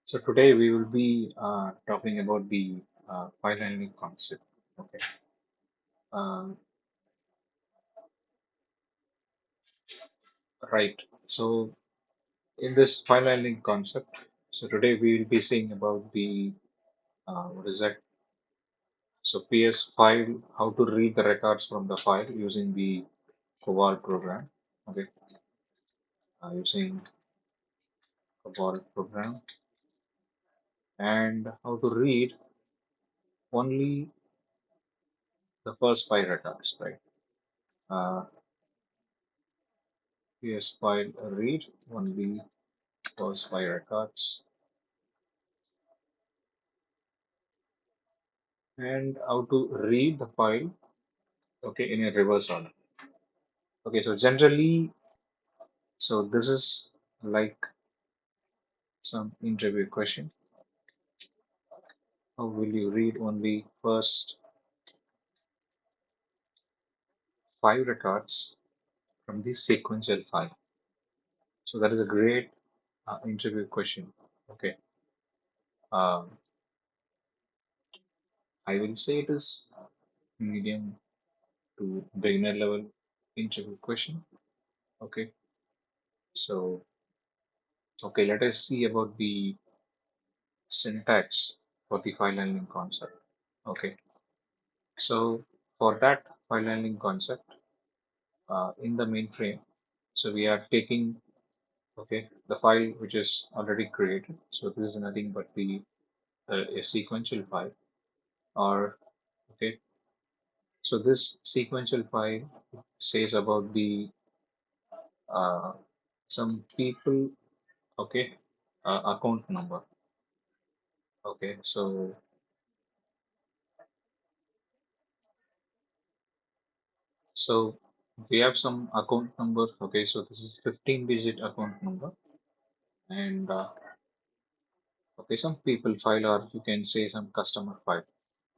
So today we will be talking about the file handling concept. Okay. Uh, right. So in this file handling concept, so today we will be seeing about the what is that? So PS file, how to read the records from the file using the COBOL program. Okay. Using COBOL program and how to read only the first five records. Right. Uh, PS file read only first five records and how to read the file, okay, in a reverse order. Okay, so generally, so this is like some interview question. How will you read only first five records from the sequential file? So that is a great interview question. Okay, um, I will say it is medium to beginner level interview question. Okay, so okay, let us see about the syntax for the file handling concept. Okay, so for that file handling concept in the mainframe, so we are taking okay the file which is already created. So this is nothing but the a sequential file or okay. So this sequential file says about the uh, some people okay account number. Okay, so we have some account number. Okay, so this is 15-digit account number and okay, some people file or you can say some customer file.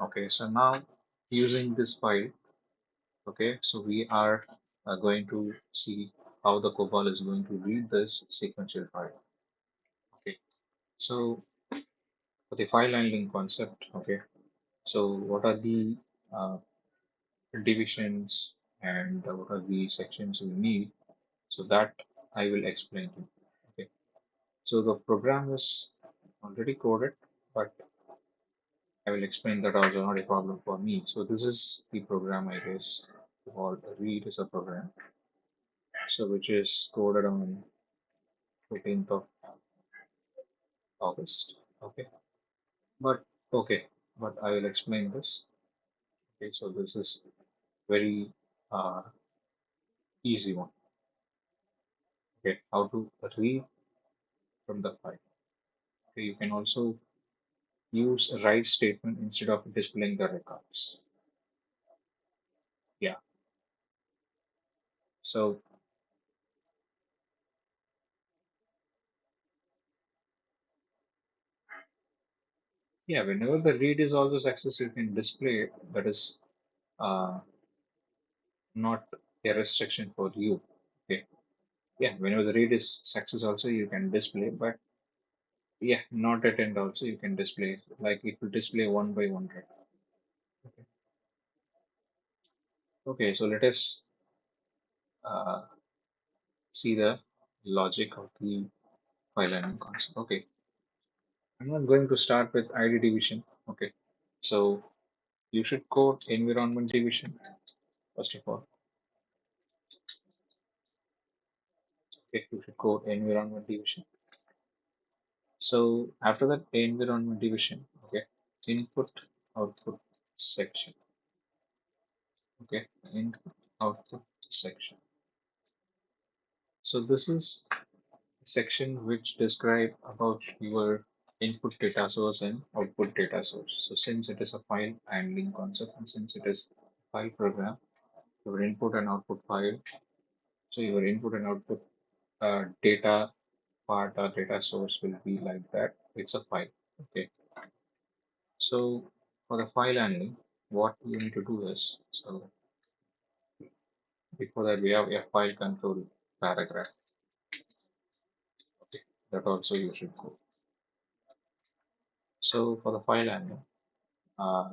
Okay, so now using this file, okay, so we are going to see how the COBOL is going to read this sequential file. Okay, so for the file handling concept, okay, so what are the uh, divisions and what are the sections we need? So that I will explain to you. Okay, so the program is already coded, but I will explain that also not a problem for me. So this is the program I guess called read is a program. So which is coded on 14th of August. Okay. But okay, but I will explain this. Okay, so this is very uh, easy one. Okay, how to read from the file. Okay, you can also use a write statement instead of displaying the records. Yeah. So yeah, whenever the read is also success, you can display it. That is uh, not a restriction for you. Okay. Yeah, whenever the read is success also you can display, but yeah, not at end also you can display like it will display one by one record. Okay. Okay, so let us uh, see the logic of the file handling concept. Okay, I'm not going to start with ID division. Okay, so you should code environment division first of all. Okay, you should code environment division. So after that environment division, okay, input output section. Okay, input output section. So this is a section which describe about your input data source and output data source. So since it is a file handling concept and since it is file program, your input and output file. So your input and output data part or data source will be like that. It's a file. Okay. So for the file handling, what you need to do is so before that we have a file control paragraph. Okay. That also you should go. So for the file handling, uh,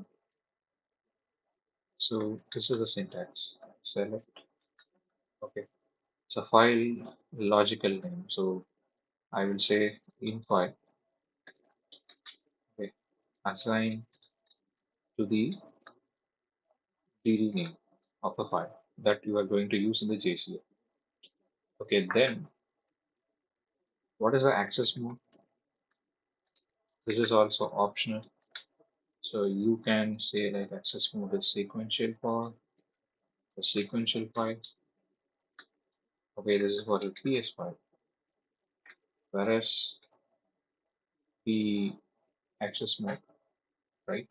so this is the syntax. Select. Okay. So file logical name. So I will say in file. Okay. Assign to the DD name of the file that you are going to use in the JCL. Okay. Then what is the access mode? This is also optional. So you can say like access mode is sequential for the sequential file. Okay, this is for the PS file. Whereas the access mode, right?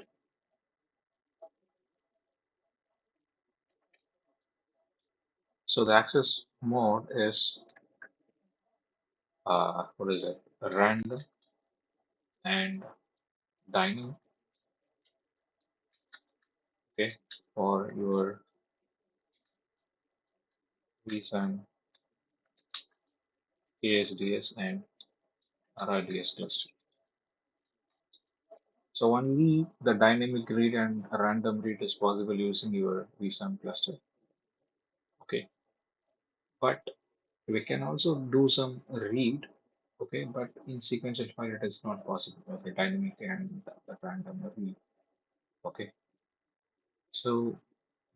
So the access mode is what is it? Random and dynamic. Okay, for your vSAN, KSDS, and RIDS cluster. So only the dynamic read and random read is possible using your vSAN cluster. Okay, but we can also do some read. Okay, but in sequential file it is not possible. Okay, dynamic and the random read. Okay, so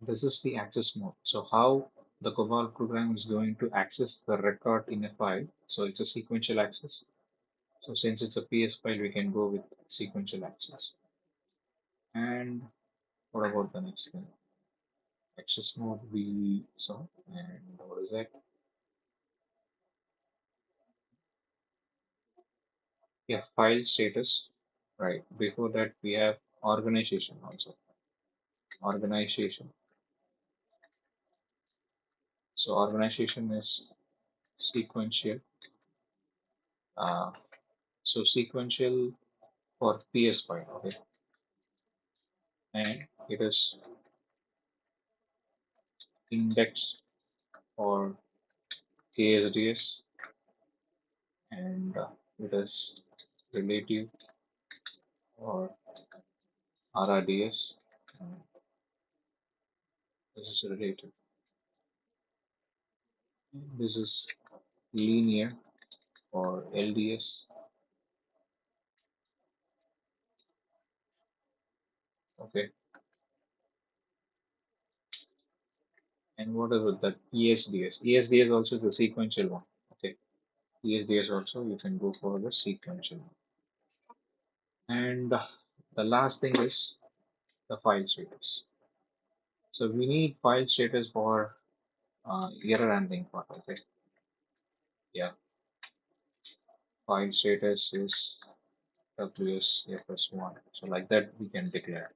this is the access mode. So how the COBOL program is going to access the record in a file. So it's a sequential access. So since it's a PS file, we can go with sequential access. And what about the next thing? Access mode we saw. And what is that? Yeah, file status. Right. Before that, we have organization also. Organization. So organization is sequential. Uh, so sequential for PS file. Okay. And it is index for KSDS and it is relative or RRDS. And this is relative. This is linear or LDS. Okay. And what is with that ESDS? ESDS also is the sequential one. Okay. ESDS also you can go for the sequential one. And the last thing is the file status. So we need file status for error handling part. Okay. Yeah. File status is WSFS1. So like that we can declare.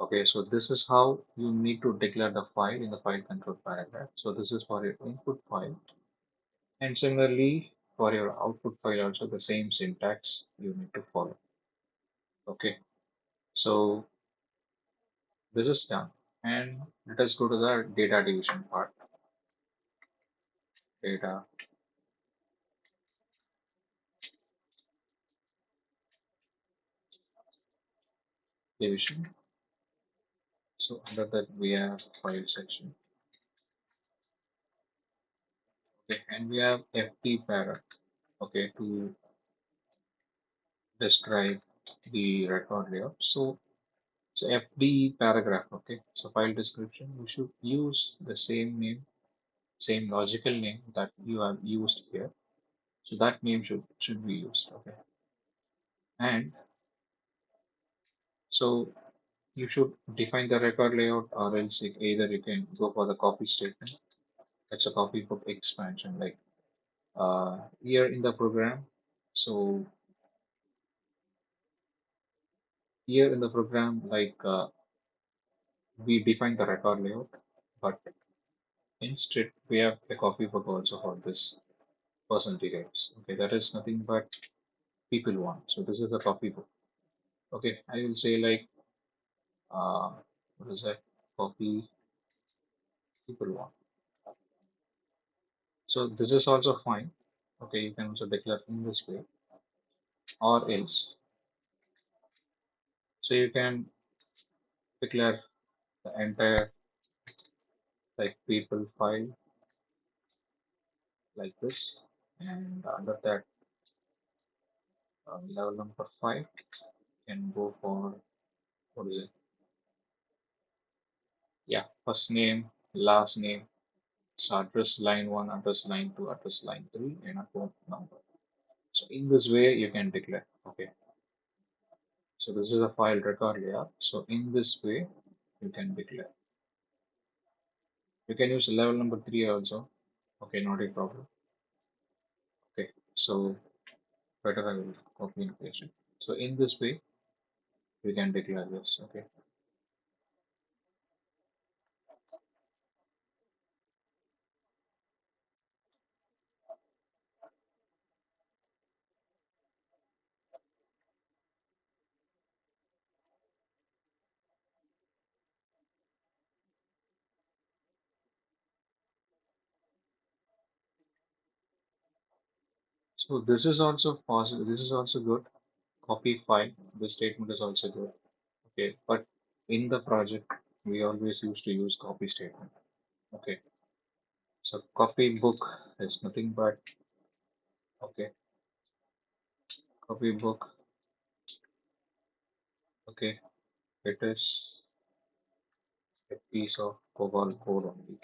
Okay, so this is how you need to declare the file in the file control paragraph. So this is for your input file. And similarly, for your output file also the same syntax you need to follow. Okay, so this is done. And let us go to the data division part. Data division. So under that we have file section. Okay, and we have FD para. Okay, to describe the record layout. So FD paragraph, okay. So file description, you should use the same name, same logical name that you have used here. So that name should be used, okay. And so you should define the record layout, or else either you can go for the copy statement. That's a copy book expansion, like here in the program. So here in the program, like we define the record layout, but instead we have a copy book also for this person details. Okay, that is nothing but people want. So this is the copy book. Okay, I will say like uh, what is that? Copy people want. So this is also fine. Okay, you can also declare in this way, or else So you can declare the entire like people file like this, and under that level number 5 can go for what is it? Yeah, first name, last name, so address line 1, address line 2, address line 3, and account number. So in this way you can declare. Okay, so this is a file record layout. So in this way you can declare. You can use level number 3 also. Okay, not a problem. Okay, so better I will copy and paste it. So in this way we can declare this. Okay, so this is also possible. This is also good. Copy file. This statement is also good. Okay, but in the project we always used to use copy statement. Okay, so copy book is nothing but okay, copy book. Okay, it is a piece of COBOL code only,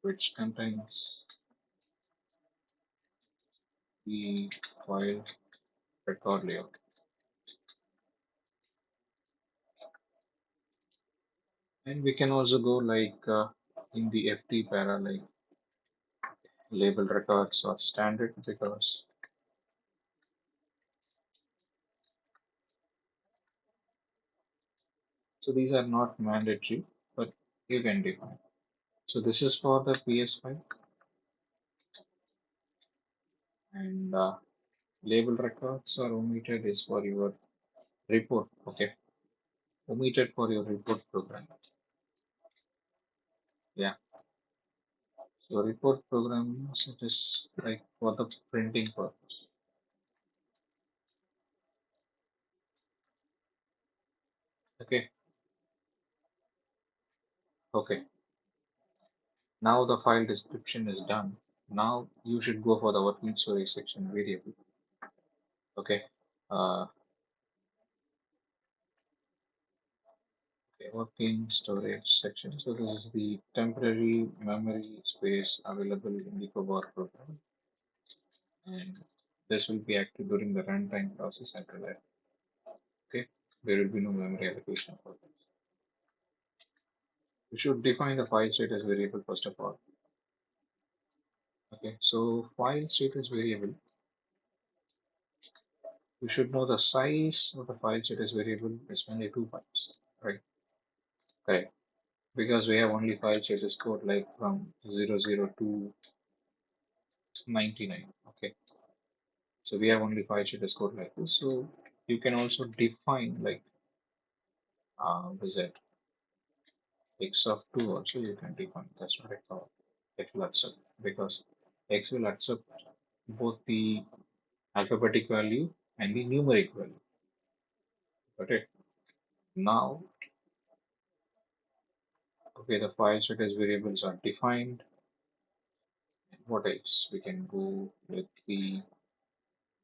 which contains the file record layout. And we can also go like in the FT para like label records or standard because so these are not mandatory, but you can define. So this is for the PS file and label records are omitted is for your report. Okay, omitted for your report program. Yeah, so report program it is like for the printing purpose. Okay, okay. Now the file description is done. Now you should go for the working story section variable. Okay. Uh, okay, working storage section. So this is the temporary memory space available in the COBOL program, and this will be active during the runtime process until that. Okay, there will be no memory allocation for this. You should define the file status variable first of all. Okay, so file status variable. You should know the size of the file status variable is only 2 bytes, right? Correct. Because we have only file status code like from 00 to 99. Okay, so we have only file status code like this. So you can also define like what is it x of 2 also you can define. That's what I call x will accept because x will accept both the alphabetic value and the numeric value. Got it? Now, okay, the file status variables are defined. What else? We can go with the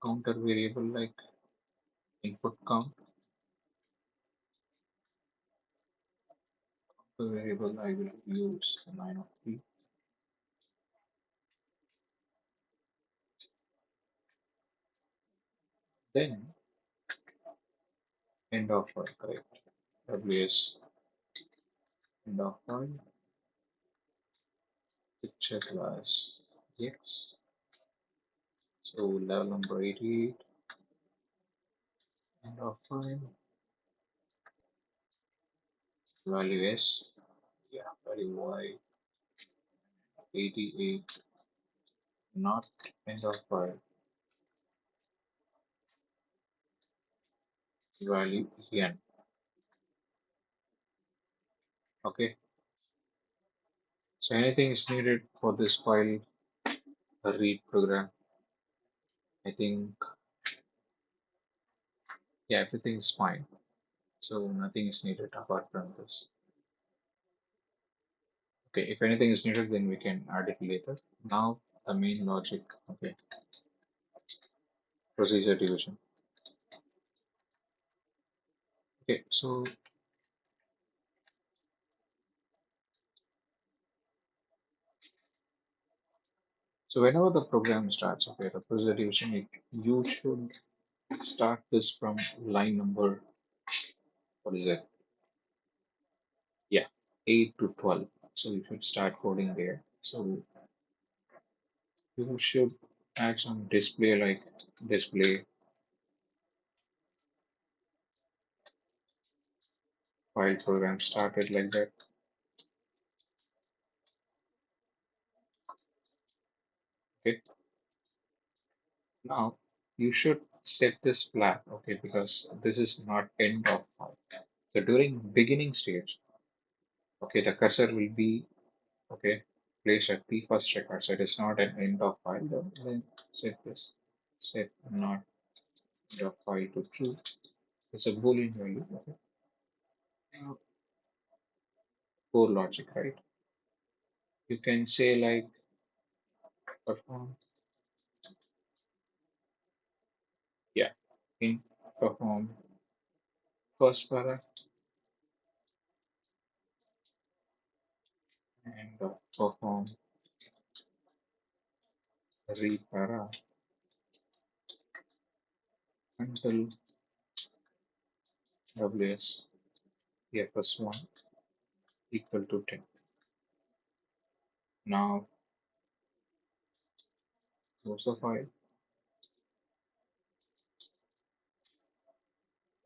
counter variable like input count. The variable I will use 903. Then end of file, correct? WS end of file, picture class X. So level number 88, end of file, value S, yeah, value Y, 88, not end of file, value N. Okay, So anything is needed for this file read program. I think, yeah, everything is fine. So nothing is needed apart from this. Okay, if anything is needed, then we can add it later. Now the main logic. Okay, procedure division. Okay, so whenever the program starts, okay, the procedure division, you should start this from line number, what is it? Yeah, 8 to 12. So you should start coding there. So you should add some display like display file program started like that. Okay, now you should set this flag, okay, because this is not end of file. So during beginning stage, okay, the cursor will be okay placed at the first record. So it is not an end of file. Then set this set not end of file to true. It's a boolean value. Okay. Now, core logic, right? You can say like perform, yeah, in perform first para and perform read para until ws fs1 equal to 10. Now close the file.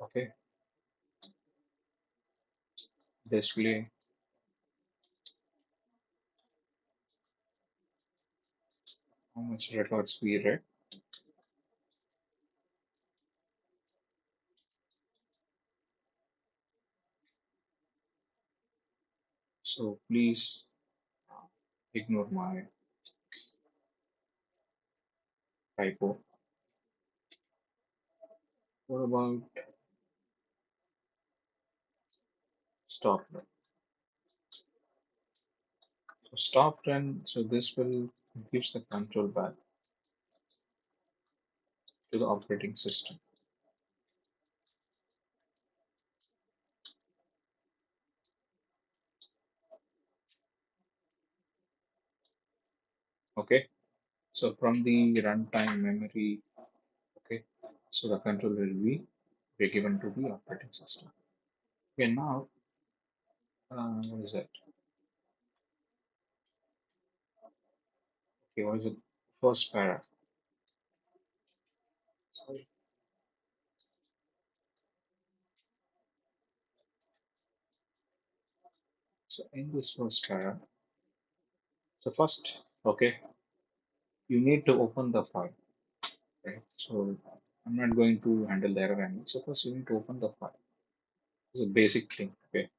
Okay, display how much records we read. So please ignore my typo. What about stop run? So stop run. So this will gives the control back to the operating system. Okay. So from the runtime memory, okay. So the control will be given to the operating system. Okay. Now, what is that? Okay. What is it? First para. Sorry. So in this first para, so first, okay, you need to open the file. Okay. So I'm not going to handle the error handling. So first you need to open the file. It's a basic thing. Okay.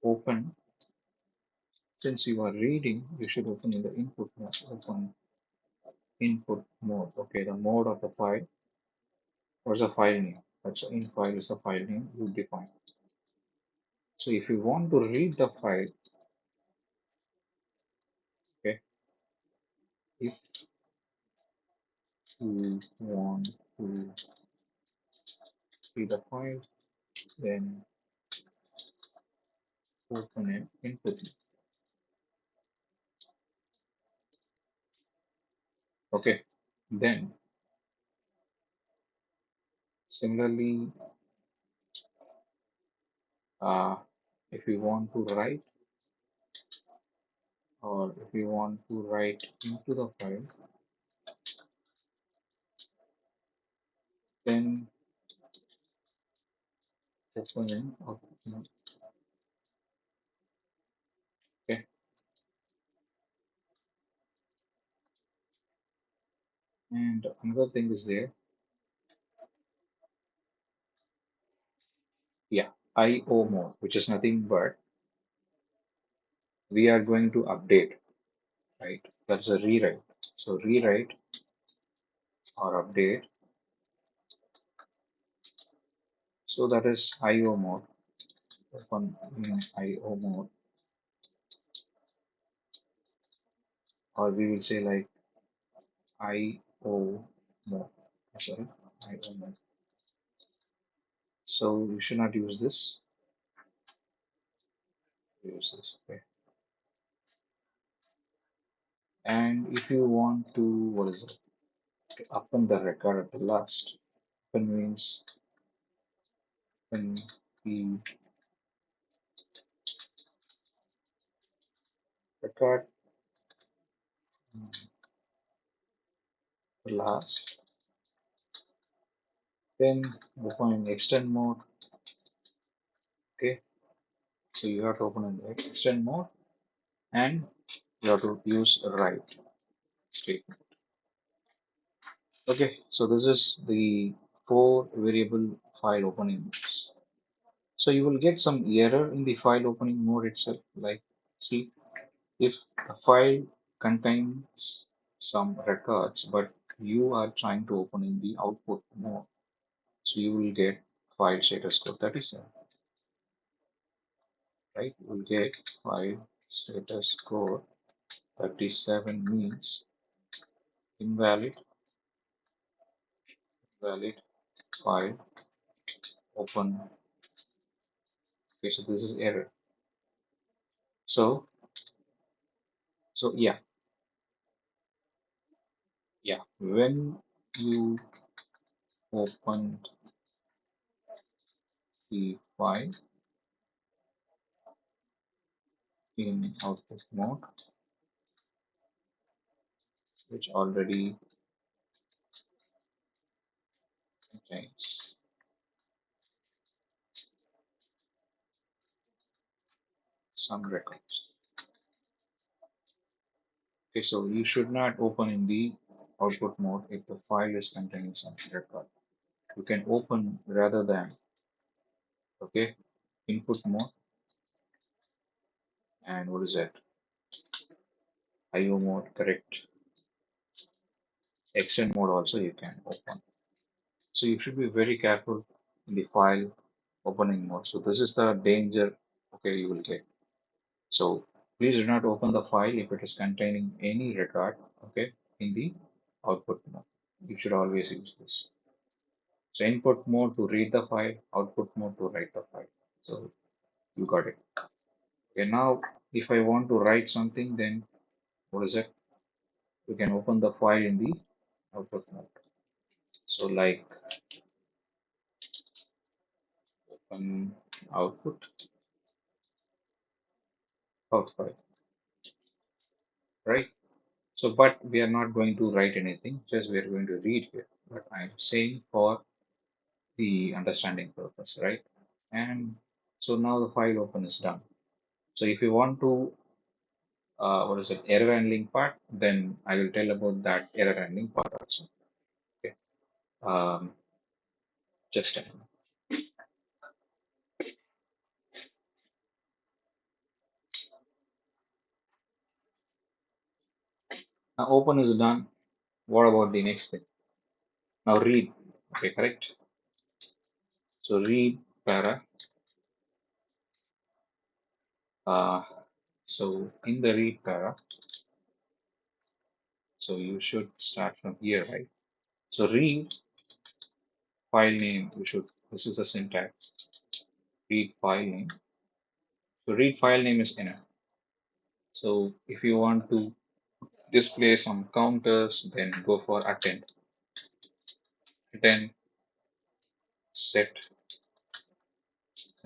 Open. Since you are reading, you should open in the input mode. Open input mode. Okay. The mode of the file. What's the file name? That's in file is the file name you define. So if you want to read the file, okay, if you want to read the file, then open it input. Okay. Then similarly, uh, if you want to write or if you want to write into the file, then open in. Okay. And another thing is there. Yeah, IO mode, which is nothing but we are going to update, right? That's a rewrite. So rewrite or update. So that is IO mode. Open in IO mode, or we will say like IO mode. Sorry, IO mode. So you should not use this. Use this. Okay. And if you want to, what is it? To open the record at the last. Open means when the record the last, then open in extend mode. Okay. So you have to open in the extend mode and you have to use write statement. Okay. So this is the four variable file opening modes. So you will get some error in the file opening mode itself. Like, see, if a file contains some records, but you are trying to open in the output mode, so you will get file status code 37, right? You will get file status code 37 means invalid, valid file open. Okay, so this is error. So, so yeah, when you opened the file in output mode, which already contains some records. Okay, so you should not open in the output mode if the file is containing some record. You can open rather than, okay, input mode and what is that? IO mode, correct. Extend mode also you can open. So you should be very careful in the file opening mode. So this is the danger, okay, you will get. So please do not open the file if it is containing any record, okay, in the output mode. You should always use this. So input mode to read the file, output mode to write the file. So you got it. Okay, now if I want to write something, then what is it? You can open the file in the output mode. So like open output of file, right? So but we are not going to write anything, just we are going to read here. But I'm saying for the understanding purpose, right? And so now the file open is done. So if you want to what is it, error handling part, then I will tell about that error handling part also. Okay. Um, just a minute. Now open is done. What about the next thing? Now read. Okay, correct. So read para. Uh, so in the read para, so you should start from here, right? So read file name. You should. This is the syntax. Read file name. So read file name is enough. So if you want to display some counters, then go for attend. Attend set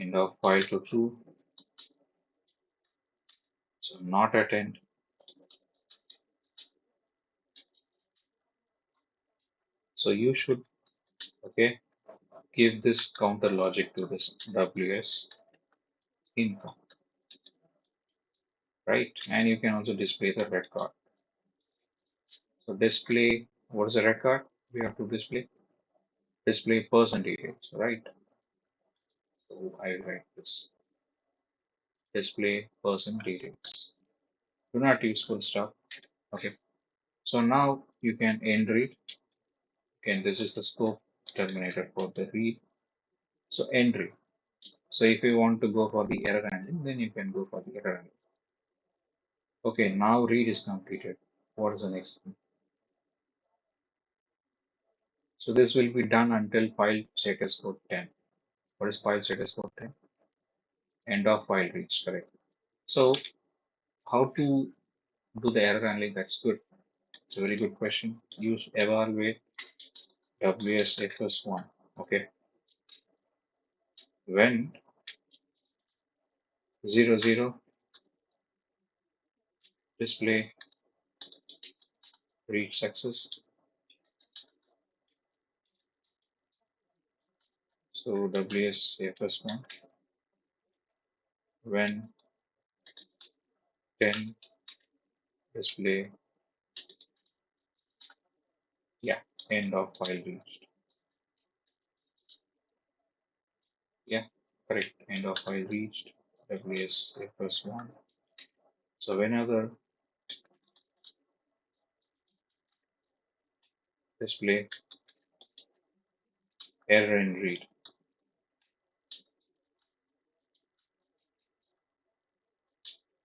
end of file to true. So not attend. So you should, okay, give this counter logic to this WS income, right? And you can also display the record. So display, what is the record? We have to display person details, right? So I write this display person details. Do not use full stop. Okay. So now you can end read. Again, this is the scope terminator for the read. So end read. So if you want to go for the error handling, then you can go for the error handling. Okay, now read is completed. What is the next thing? So this will be done until file status code 10. What is file status code 10? End of file reached, correct. So how to do the error handling? That's good. It's a very good question. Use evaluate WSFS1. Okay. When 00 display read success. So WSFS1 when 10 display, yeah, end of file reached. Yeah, correct. End of file reached. WSFS1. So whenever display error in read.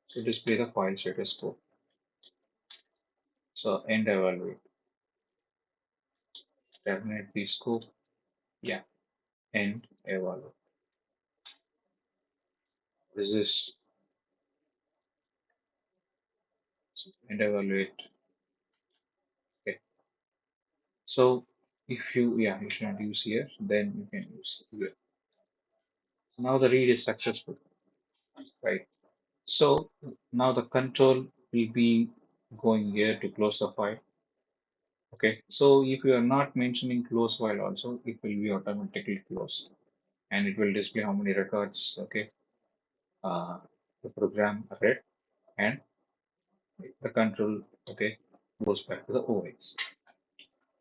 So display the file status code. So end evaluate. Terminate the scope. Yeah, end evaluate. This is end evaluate. Okay. So if you, yeah, you should not use here, then you can use here. Now the read is successful, right? So now the control will be going here to close the file. Okay. So if you are not mentioning close file also, it will be automatically closed and it will display how many records, okay, the program read and the control, okay, goes back to the OS.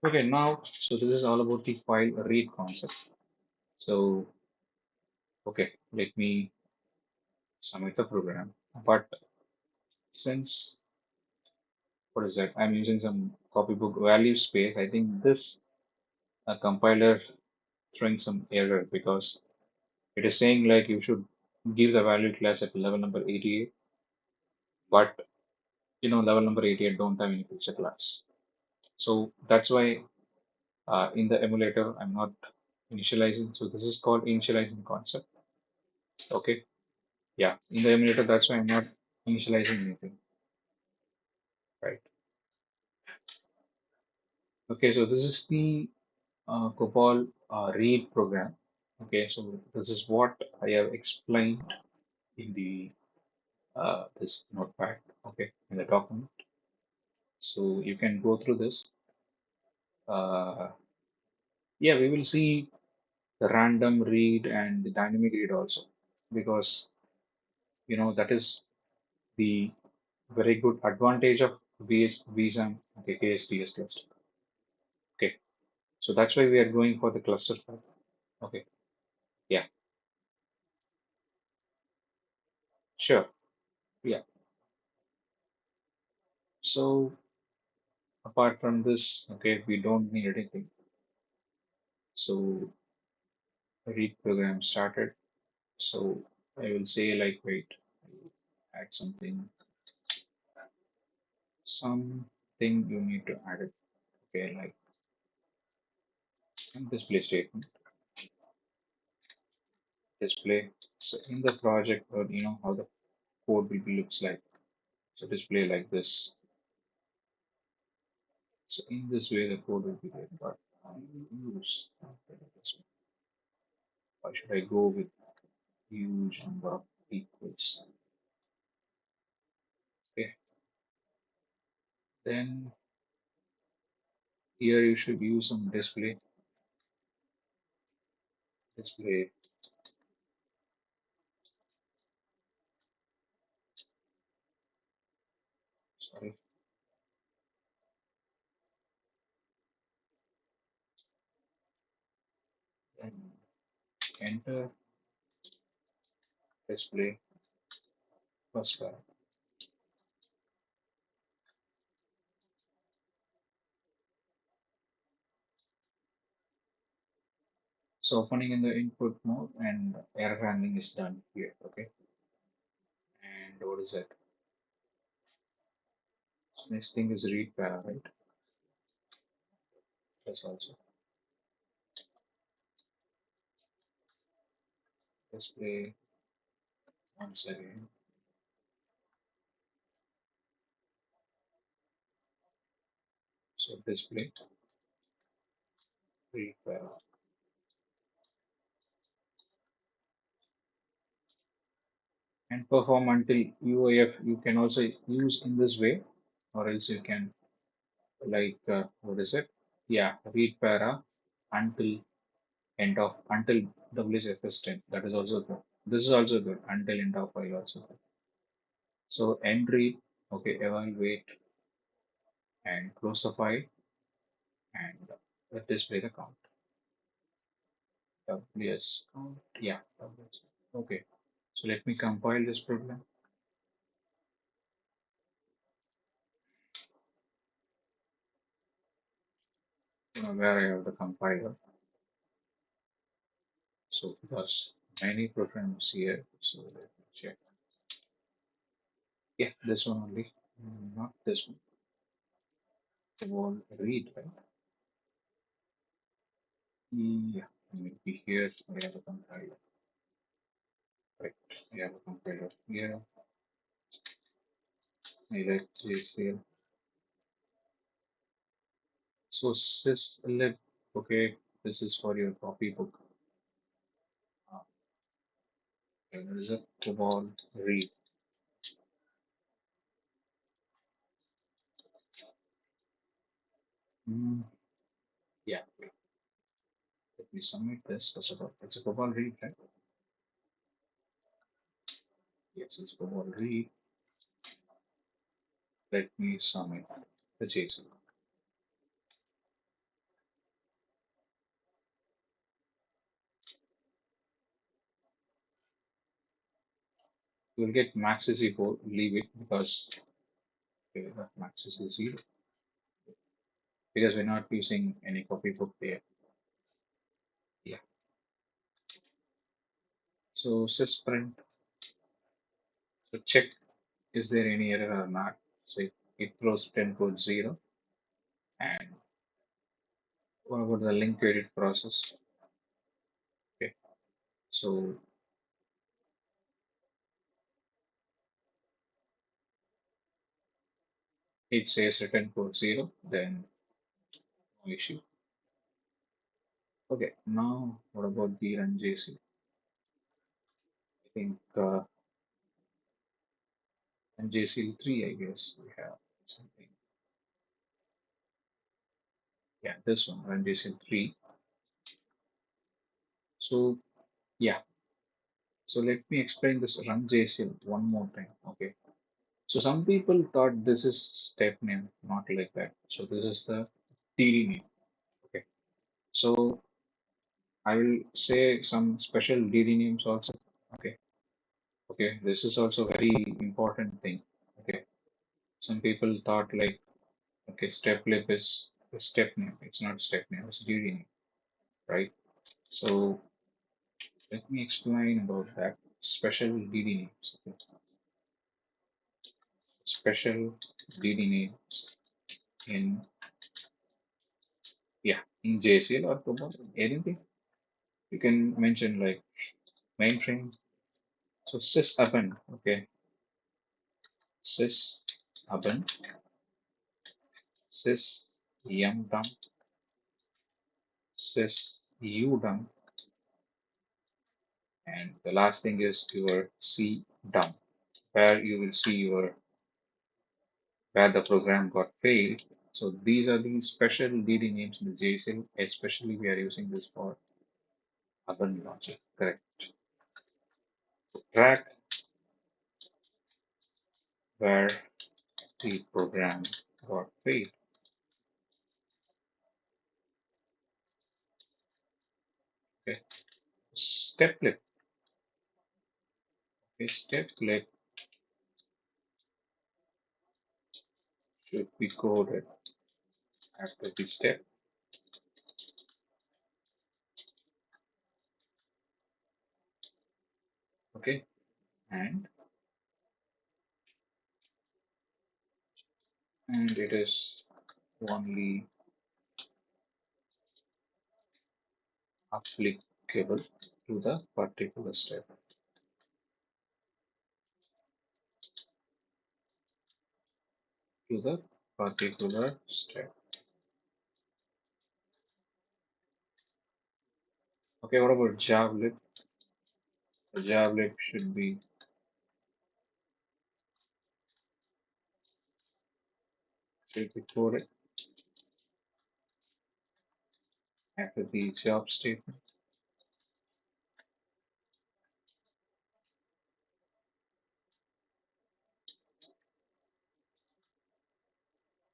Okay, now, so this is all about the file read concept. So, okay, let me submit the program. But since, what is that? I'm using some copybook value space. I think this compiler throwing some error because it is saying like you should give the value class at level number 88, but level number 88 don't have any feature class. So that's why in the emulator I'm not initializing. So this is called initializing concept. Okay. Yeah. In the emulator, that's why I'm not initializing anything. Right. Okay. So this is the COBOL read program. Okay. So this is what I have explained in the this notepad. Okay. In the document. So you can go through this. Uh, yeah, we will see the random read and the dynamic read also because that is the very good advantage of VSM, okay, KSDS cluster. Okay, so that's why we are going for the cluster file. Okay, yeah, sure, yeah. So apart from this, okay, we don't need anything. So read program started. So I will say like wait, add something you need to add it. Okay, like display statement, display. So in the project, or how the code will be looks like. So display like this. So in this way, the code will be there, but I use this one. Why should I go with huge number of equals? Okay, then here you should use some display, sorry, then enter display first bar. So opening in the input mode and error handling is done here. Okay. And what is it? So next thing is read para, right? That's also display once again. So display read para. And perform until UAF you can also use in this way, or else you can like what is it? Yeah, read para until end of until WSFS 10. That is also good. This is also good until end of file also good. So end read, okay, evaluate and close the file and display the count. WS count, yeah, WS. Okay. So let me compile this program. Where I have the compiler. So because many programs here, so let me check. Yeah, this one only, not this one. COBOL read, right? Yeah, maybe here I have a compiler. Right, I have a compiler here. I like JCL. So syslib, okay, this is for your copybook. Uh, there is a COBOL read. Mm, yeah, wait, let me submit this. First of all, it's a COBOL read, right? Yes, it's COBOL read. Let me submit the JSON. You'll get max is equal, leave it because okay, that max is 0 because we're not using any copybook there. Yeah. So sysprint, so check is there any error or not. So it throws 10 code 0. And what about the link to edit process? Okay. So it says return code 0, then no issue. Okay. Now what about the run JC? I think run JC3, I guess we have something. Yeah, this one, run JC3. So yeah. So let me explain this run JSL one more time. Okay. So some people thought this is step name, not like that. So this is the TD name. Okay. So I will say some special DD names also. Okay. Okay. This is also very important thing. Okay. Some people thought like, okay, step lib is a step name. It's not step name, it's DD name, right? So let me explain about that. Special DD names. Okay. Special DD names in, yeah, in JCL or COBOL, anything. You can mention like mainframe. So sysaben, okay, sysaben, sys yum dump, sys u dump, and the last thing is your c dump, where you will see your where the program got failed. So these are the special DD names in the JSON, especially we are using this for open logic. Correct. Track where the program got failed. Okay. Step clip. Okay. Step clip should be coded after the step. Okay, and it is only applicable to the particular step, to the particular step. Okay, what about javelin? The javelin should be coded after the job statement,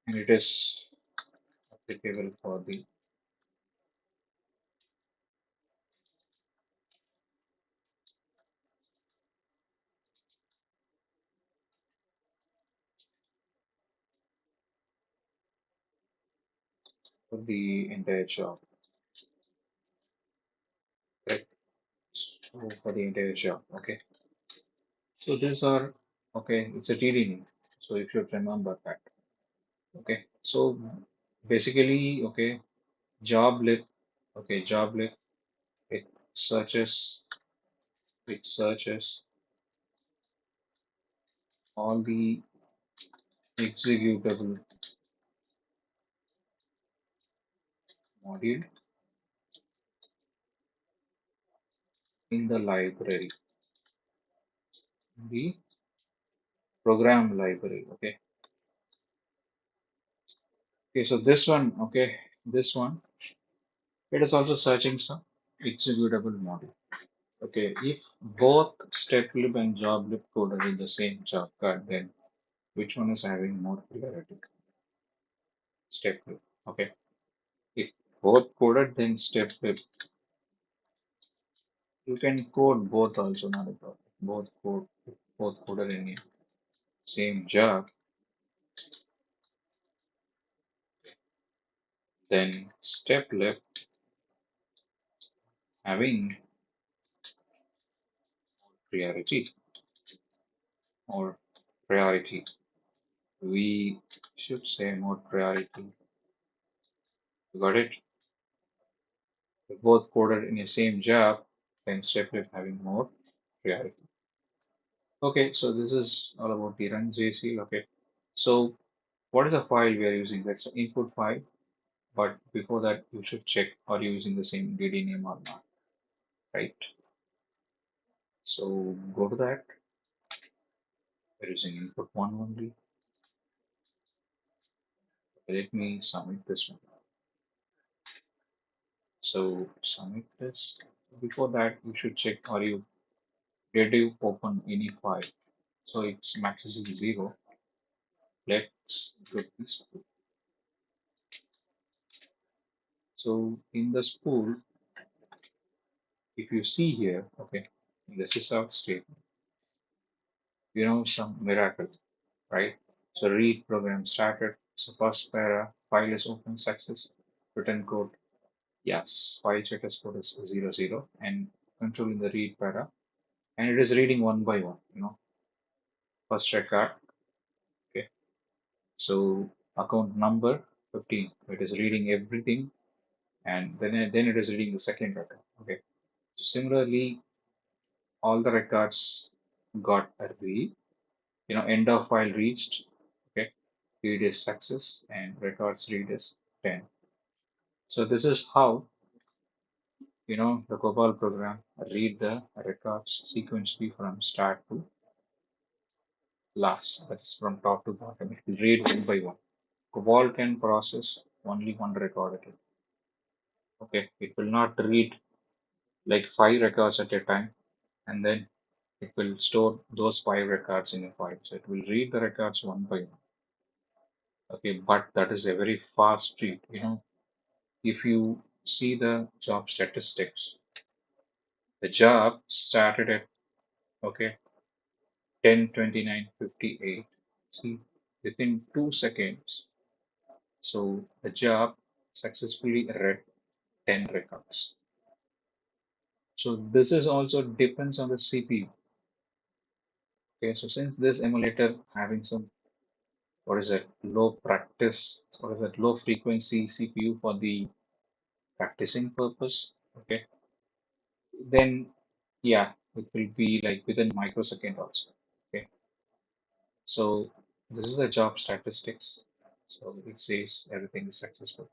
and it is applicable for the entire job, correct? So for the entire job, okay. So these are okay. It's a TD name, so you should remember that. Okay. So basically, okay, job list. Okay, job list. It searches. It searches all the executable module in the library, the program library. Okay. Okay. So this one. Okay. This one. It is also searching some executable module. Okay. If both step lib and job lib code are in the same job card, then which one is having more priority? Step lib. Okay. If both coded, then step lib. You can code both also, not a problem. Both coded in the same job, then step lib having priority or priority. We should say more priority. Got it? If both coded in the same job, then step lib having more priority. Okay, so this is all about the run JC. Okay, so what is the file we are using? That's the input file. But before that, you should check are you using the same DD name or not, right? So go to that. We're using input one only. Let me submit this one. So submit this. Before that, you should check are you did you open any file? So it's max is 0. Let's go to this. So in the spool, if you see here, okay, in the sysout statement, some miracle, right? So read program started. So first para file is open success. Return code, yes. File checkers code is 00 and controlling the read para. And it is reading one by one, first record. Okay. So account number 15. It is reading everything and then it is reading the second record. Okay. So similarly, all the records got a read. End of file reached. Okay. Read is success and records read is 10. So this is how the COBOL program read the records sequentially from start to last. That is from top to bottom. It will read one by one. COBOL can process only one record at a time. Okay, it will not read like 5 records at a time, and then it will store those 5 records in a file. So it will read the records one by one. Okay, but that is a very fast read. If you see the job statistics, the job started at okay 10:29:58. See, within 2 seconds, so the job successfully read 10 records. So this is also depends on the CPU. Okay, so since this emulator having some, what is it, low practice, what is that, low frequency CPU for the practicing purpose, okay, then yeah, it will be like within microsecond also. Okay, so this is the job statistics. So it says everything is successful,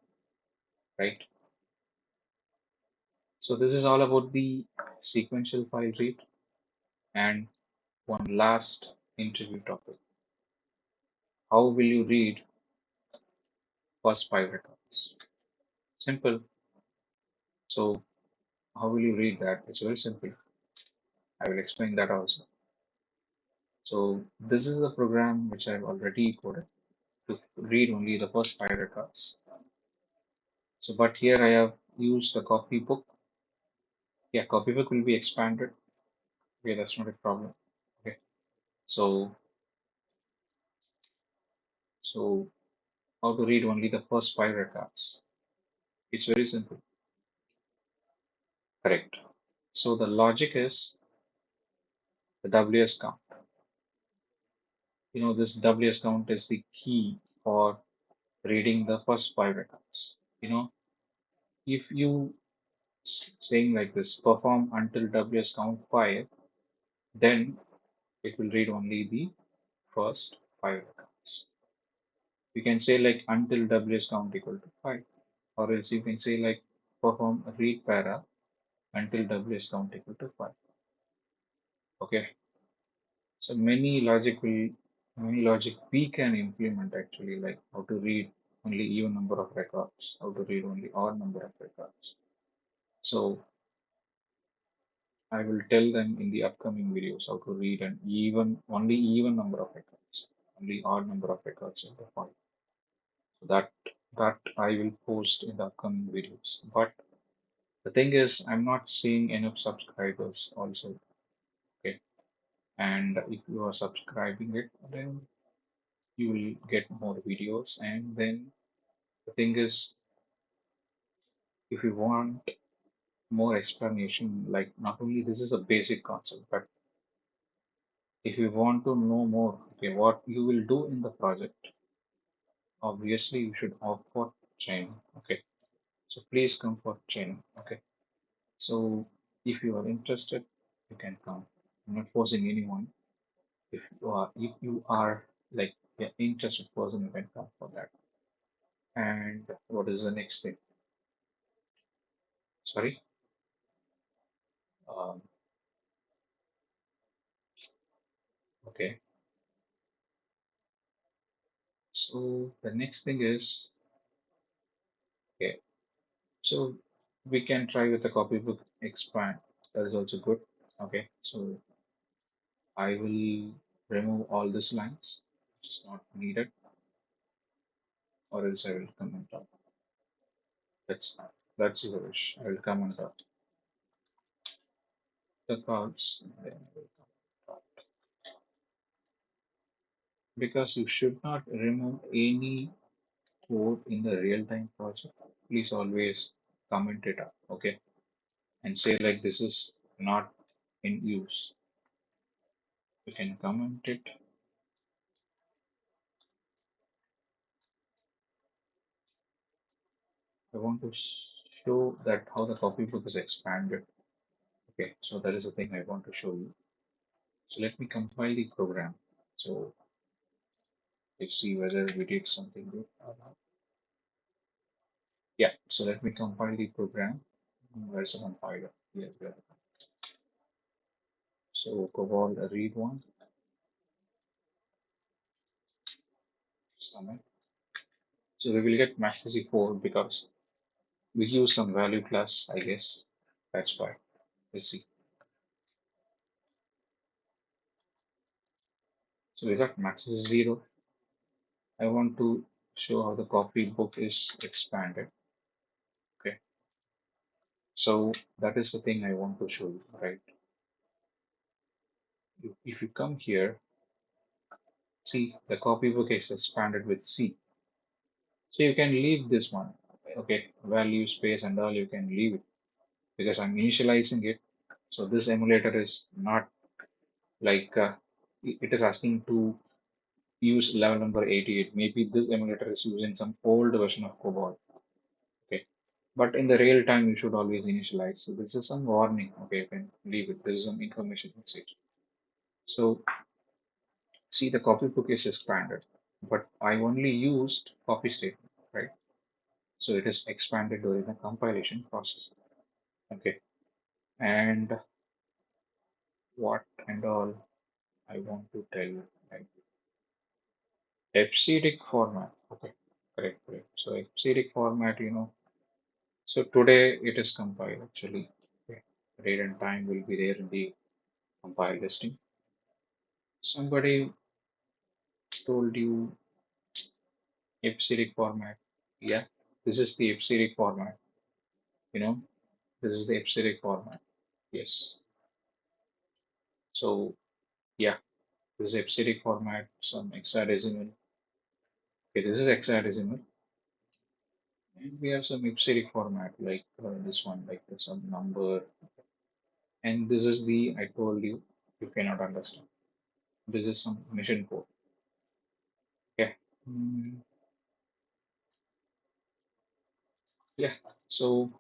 right? So this is all about the sequential file read and one last interview topic. How will you read first five records? Simple. So how will you read that? It's very simple. I will explain that also. So this is the program which I've already coded to read only the first five records. So, but here I have used a copybook. Yeah, copybook will be expanded. Okay, that's not a problem. Okay, so so how to read only the first five records? It's very simple. Correct. So the logic is the WS count. This WS count is the key for reading the first five records. If you saying like this, perform until WS count five, then it will read only the first five records. You can say like until WS count equal to five, or else you can say like perform a read para until WS count equal to five. Okay. So many logic we can implement actually, like how to read only even number of records, how to read only odd number of records. So I will tell them in the upcoming videos how to read an only even number of records, only odd number of records in the file. So that I will post in the upcoming videos. But the thing is, I'm not seeing enough subscribers also. Okay, and if you are subscribing it, then you will get more videos. And then the thing is, if you want more explanation, like not only this is a basic concept, but if you want to know more, okay, what you will do in the project, obviously you should opt for training. Okay, so please come for training. Okay, so if you are interested, you can come. I'm not forcing anyone. If you are like an interested person, you can come for that. And what is the next thing? Sorry. Um, okay. So the next thing is, okay. So we can try with the copybook expand. That is also good. Okay. So I will remove all these lines, which is not needed, or else I will comment on. That's your wish. I will comment on the cards. Then I will comment on. Because you should not remove any code in the real-time project. Please always comment it up, okay? And say like this is not in use. You can comment it. I want to show that how the copybook is expanded. Okay, so that is the thing I want to show you. So let me compile the program. So let's see whether we did something good or not. Yeah, so let me compile the program. Where's the compiler? Here, here. So COBOL read one, summon. So we will get max 4 because we use some value class, I guess. That's why. Let's see. So we got max 0. I want to show how the copybook is expanded. Okay. So that is the thing I want to show you, right? If you come here, see the copybook is expanded with C. So you can leave this one. Okay. Value, space, and all you can leave it because I'm initializing it. So this emulator is not like it is asking to use level number 88. Maybe this emulator is using some old version of COBOL. Okay. But in the real time, you should always initialize. So this is some warning. Okay, you can leave it. This is some information message. So see, the copy book is expanded, but I only used copy statement, right? So it is expanded during the compilation process. Okay. And what and all I want to tell you, like FCDIC format. Okay. Correct, correct. So FCDIC format, so today it is compiled actually. Okay. Date and time will be there in the compile listing. Somebody told you FCDIC format. Yeah, this is the FCDIC format. You know, this is the FCDIC format. Yes. So yeah, this is FCDIC format, some hexadecimal. Okay, this is hexadecimal. And we have some FCDIC format like this one, like some number. And this is the, I told you cannot understand. This is some mission code. Okay. Mm, yeah. So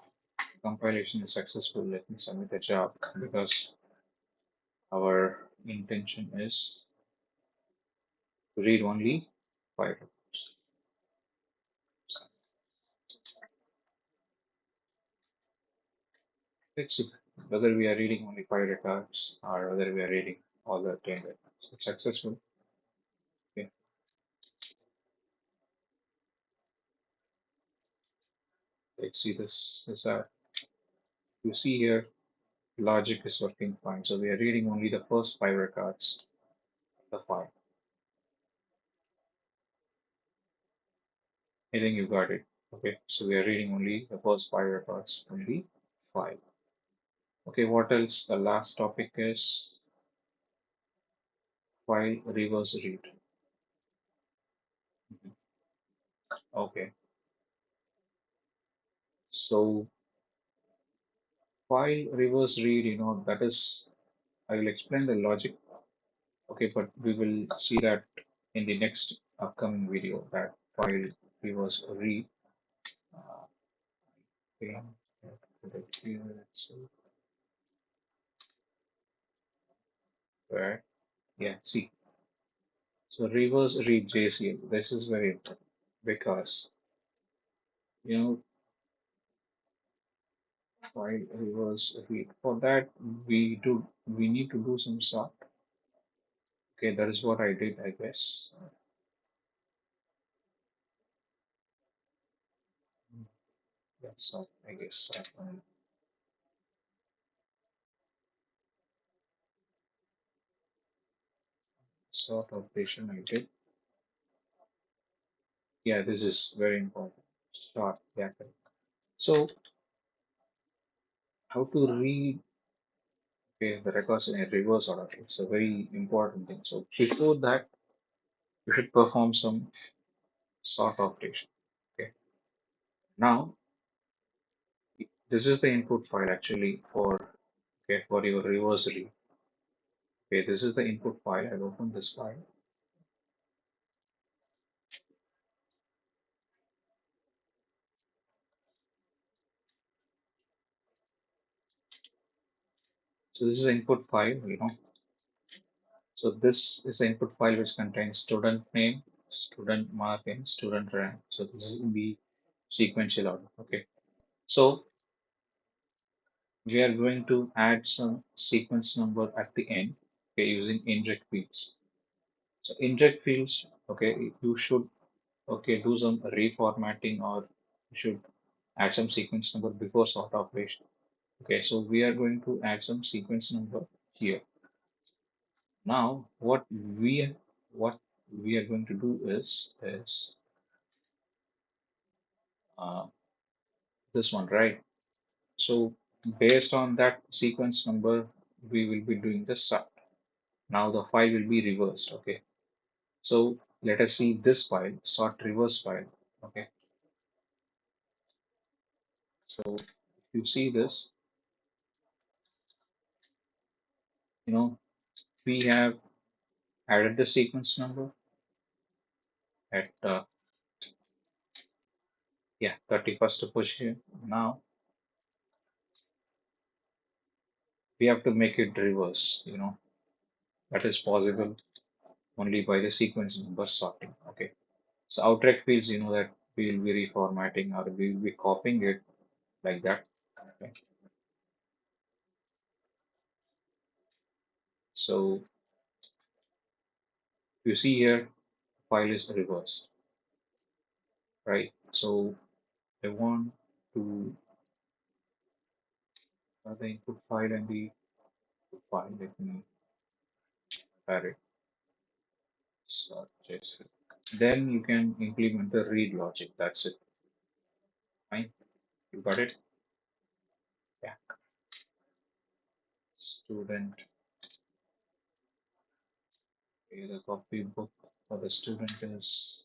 compilation is successful. Let me submit the job because our intention is to read only 5 records. Let's see whether we are reading only 5 records or whether we are reading all the 10 records. It's successful. Okay. Let's see this. You see here, logic is working fine. So we are reading only the first 5 records, the file. I think you got it. Okay. So we are reading only the first 5 records from the file. Okay. What else? The last topic is file reverse read. Mhm. Okay. So file reverse read, that is, I will explain the logic. Okay, but we will see that in the next upcoming video that file reverse read. Uh, okay, put it here, so where, yeah, see. So reverse read JCL. This is very important because, you know, file reverse read. For that, we need to do some sort. Okay, that is what I did, I guess. That's all, I guess. Sort operation I did. Yeah, this is very important. Sort, yeah. Correct. So how to read, okay, the records in a reverse order? It's a very important thing. So before that, you should perform some sort operation. Okay. Now this is the input file actually for your reverse read. Okay, this is the input file. I'll open this file. So this is the input file. So this is the input file which contains student name, student mark, and student rank. So this is in the sequential order. Okay. So we are going to add some sequence number at the end, okay, using inject fields. So inject fields, okay, you should do some reformatting or you should add some sequence number before sort operation. Okay, so we are going to add some sequence number here. Now what we are going to do is uh, this one, right? So based on that sequence number, we will be doing the sort. Now the file will be reversed. Okay. So let us see this file, sort reverse file. Okay. So if you see this, you know, we have added the sequence number at yeah 31st position. Now we have to make it reverse. That is possible only by the sequence number sorting. Okay. So outright fields, that we will be reformatting or we will be copying it like that. Okay. So you see here, file is reversed, right? So I want to the input file and the output file. Let me add it. So just then you can implement the read logic. That's it. Fine. You got it? Yeah. Student. Okay, the copybook for the student is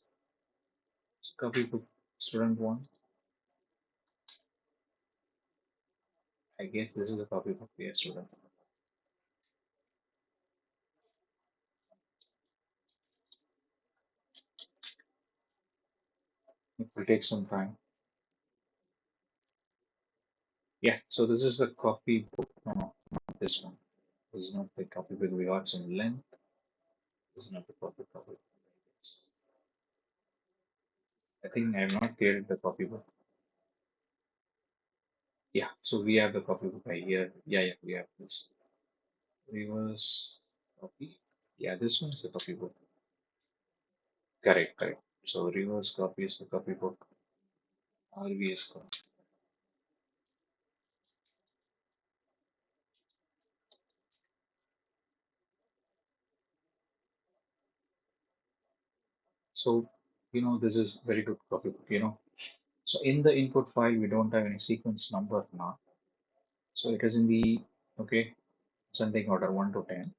copybook student one. I guess this is a copybook for student. It will take some time. Yeah, so this is the copybook. No, not this one. This is not the copybook. We got some length. This is not the copybook. I think I have not created the copybook. Yeah, so we have the copybook right here. Yeah, we have this. Reverse copy. Yeah, this one is the copybook. Correct. So reverse copy is the copybook. RVS copy. So, this is very good copybook. So in the input file, we don't have any sequence number now. So it is in the, okay, ascending order 1 to 10.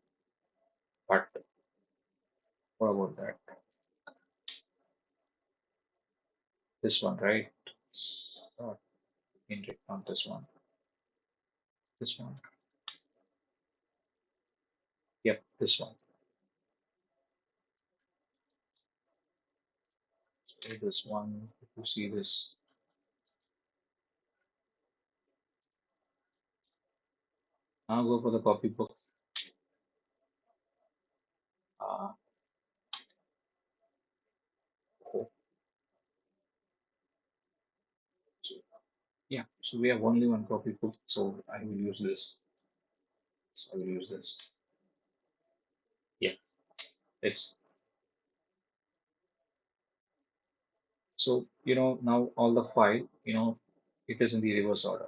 But what about that? This one, right? Start index on this one. This one. Yep, this one. So this one, if you see this, now go for the copybook. Uh, oh, so, yeah, so we have only one copybook, so I will use this. So I will use this. Yeah, it's so now all the file, it is in the reverse order.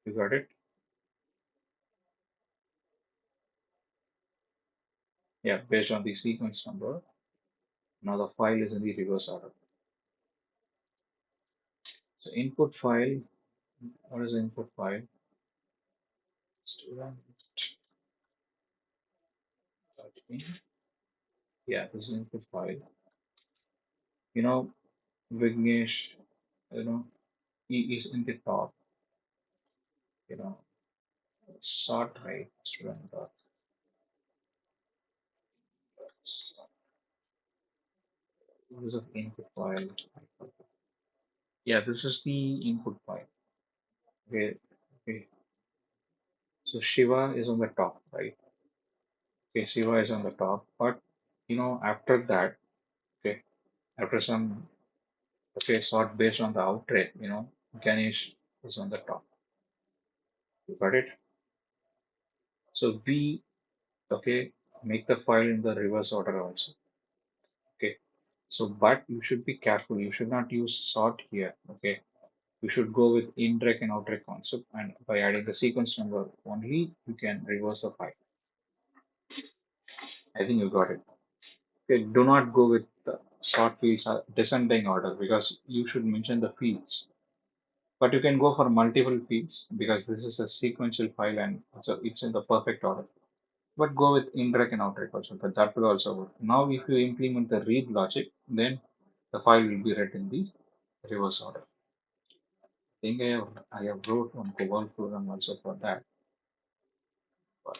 You got it? Yeah, based on the sequence number. Now the file is in the reverse order. So input file, what is the input file? Student. In. Yeah, this is input file. You know, Vignesh, he is in the top, you know, sort right, student dot. This is the input file. Yeah, this is the input file. Okay. So Shiva is on the top, right? Okay, Shiva is on the top, but after that, okay, after some sort based on the outrage, Ganesh is on the top. You got it? So we make the file in the reverse order also. Okay. So but you should be careful. You should not use sort here. Okay. You should go with indirect and outright concept, and by adding the sequence number only, you can reverse the file. I think you got it. Okay, do not go with the sort fields descending order because you should mention the fields. But you can go for multiple fields because this is a sequential file and it's in the perfect order. But go with indirect and outright also, but that will also work. Now, if you implement the read logic, then the file will be read in the reverse order. I think I have wrote one COBOL program also for that. But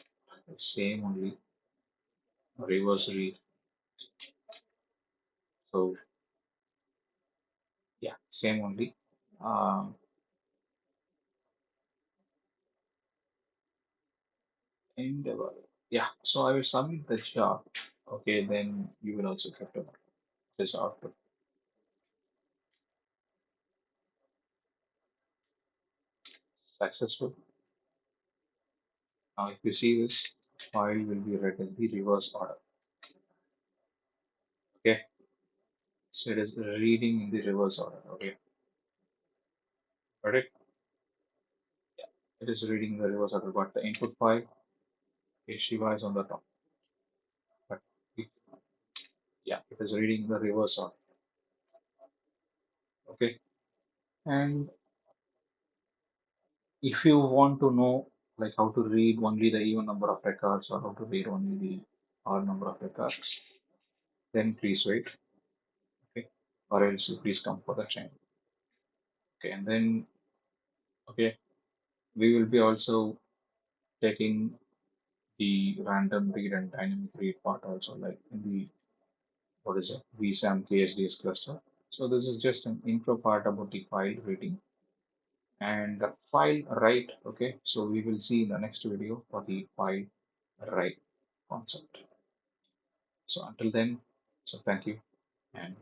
Same only, reverse read. So yeah, same only. Um, and yeah, so I will submit the job. Okay, then you will also get to know this output. Successful. Now, if you see this, file will be read in the reverse order. Okay, so it is reading in the reverse order. Okay, got it? Yeah, it is reading in the reverse order, but the input file is Shiva is on the top. But it, yeah, it is reading the reverse order. Okay, and if you want to know like how to read only the even number of records or how to read only the odd number of records, then please wait. Okay, or else you please come for the training. Okay, and then okay, we will be also taking the random read and dynamic read part also, like in the what is it, VSAM KSDS cluster. So this is just an intro part about the file reading and the file write. Okay, so we will see in the next video for the file write concept. So until then, so thank you and